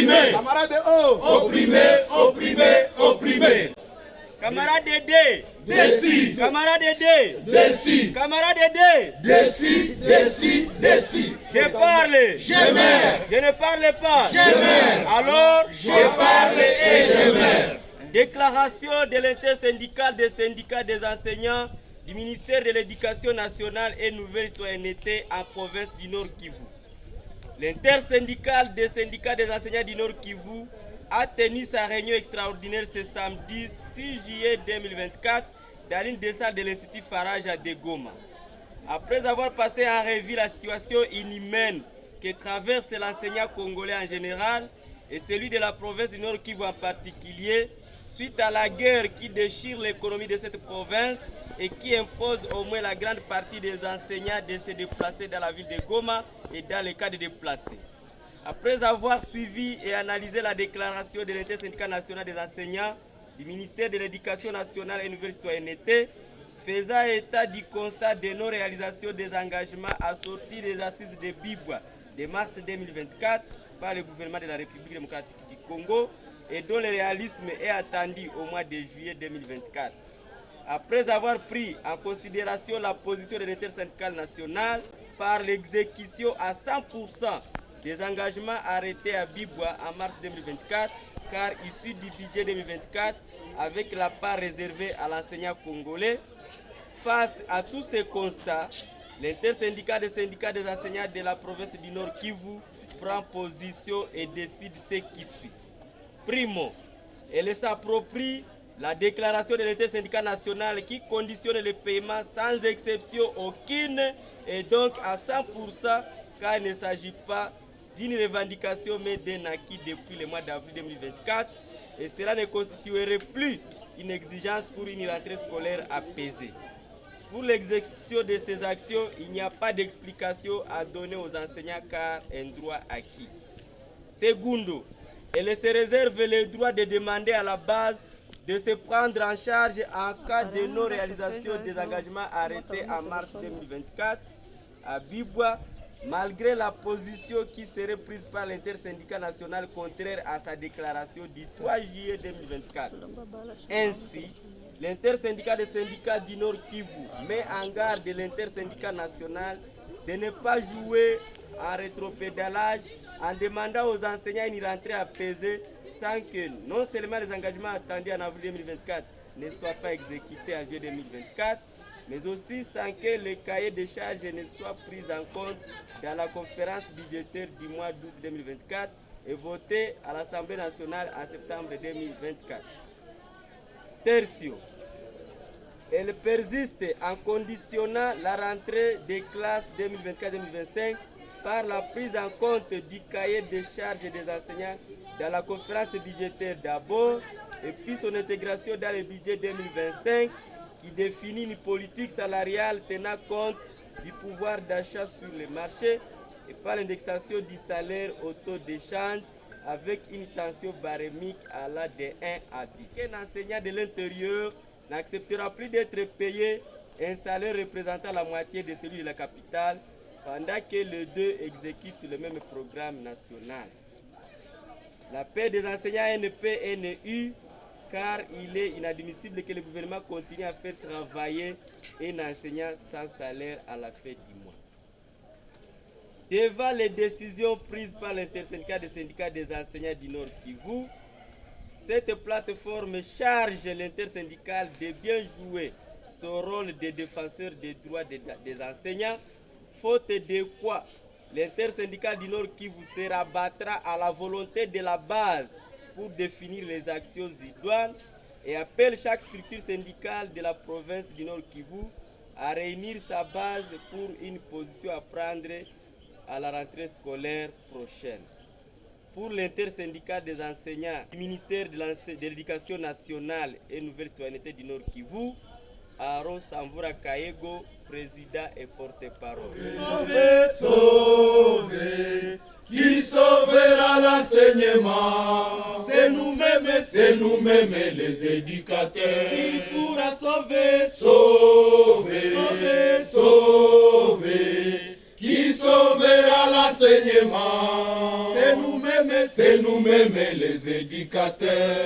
opprimés. Camarades O, Opprimés, opprimés, opprimés. Camarades D, Décis, camarades D, décis, camarades D. décis, décis, décis. Je parle. Jamais, Je ne parle pas. jamais. Alors, Je parle et je meurs. déclaration de l'intersyndicale des syndicats des enseignants du ministère de l'Éducation nationale et nouvelle citoyenneté en province du Nord Kivu. L'intersyndicale des syndicats des enseignants du Nord Kivu a tenu sa réunion extraordinaire ce samedi 6 juillet 2024 dans l'une des salles de l'Institut Farage à Degoma. Après avoir passé en revue la situation inhumaine que traverse l'enseignant congolais en général et celui de la province du Nord Kivu en particulier, suite à la guerre qui déchire l'économie de cette province et qui impose au moins la grande partie des enseignants de se déplacer dans la ville de Goma et dans les cas de déplacés. Après avoir suivi et analysé la déclaration de l'intersyndicat national des enseignants du ministère de l'Éducation nationale et nouvelle citoyenneté, faisant état du constat de non-réalisation des engagements assortis des assises de Bibwa de mars 2024 par le gouvernement de la République démocratique du Congo et dont le réalisme est attendu au mois de juillet 2024. Après avoir pris en considération la position de l'intersyndicale nationale par l'exécution à 100% des engagements arrêtés à Bibwa en mars 2024, car issus du budget 2024 avec la part réservée à l'enseignant congolais, face à tous ces constats, l'intersyndicat des syndicats des enseignants de la province du Nord Kivu prend position et décide ce qui suit. Primo, elle s'approprie la déclaration de l'intersyndicat national qui conditionne le paiement sans exception aucune et donc à 100% car il ne s'agit pas d'une revendication mais d'un acquis depuis le mois d'avril 2024 et cela ne constituerait plus une exigence pour une rentrée scolaire apaisée. Pour l'exécution de ces actions, il n'y a pas d'explication à donner aux enseignants car un droit acquis. Segundo, elle se réserve le droit de demander à la base de se prendre en charge en cas de non-réalisation des engagements arrêtés en mars 2024 à Bibwa, malgré la position qui serait prise par l'intersyndicat national contraire à sa déclaration du 3 juillet 2024. Ainsi, l'intersyndicat des syndicats du Nord Kivu met en garde l'intersyndicat national de ne pas jouer en rétropédalage en demandant aux enseignants une rentrée apaisée sans que non seulement les engagements attendus en avril 2024 ne soient pas exécutés en juillet 2024, mais aussi sans que le cahier de charges ne soit pris en compte dans la conférence budgétaire du mois d'août 2024 et voté à l'Assemblée nationale en septembre 2024. Tertio, elle persiste en conditionnant la rentrée des classes 2024-2025 par la prise en compte du cahier de charges des enseignants dans la conférence budgétaire d'abord et puis son intégration dans le budget 2025 qui définit une politique salariale tenant compte du pouvoir d'achat sur le marché et par l'indexation du salaire au taux d'échange avec une tension barémique allant de 1 à 10. Un enseignant de l'intérieur n'acceptera plus d'être payé un salaire représentant la moitié de celui de la capitale pendant que les deux exécutent le même programme national. La paix des enseignants NP-NU, car il est inadmissible que le gouvernement continue à faire travailler un enseignant sans salaire à la fin du mois. Devant les décisions prises par l'intersyndicat des syndicats des enseignants du Nord Kivu, cette plateforme charge l'intersyndicale de bien jouer son rôle de défenseur des droits des enseignants, faute de quoi l'intersyndical du Nord Kivu se rabattra à la volonté de la base pour définir les actions idoines et appelle chaque structure syndicale de la province du Nord Kivu à réunir sa base pour une position à prendre à la rentrée scolaire prochaine. Pour l'intersyndicat des enseignants du ministère de l'Éducation nationale et nouvelle citoyenneté du Nord Kivu, Aaron Samvura Kaego, président et porte-parole. Sauver, sauver, qui sauvera l'enseignement? C'est nous-mêmes les éducateurs. Qui pourra sauver, Sauver, sauver, qui sauvera l'enseignement. C'est nous-mêmes les éducateurs.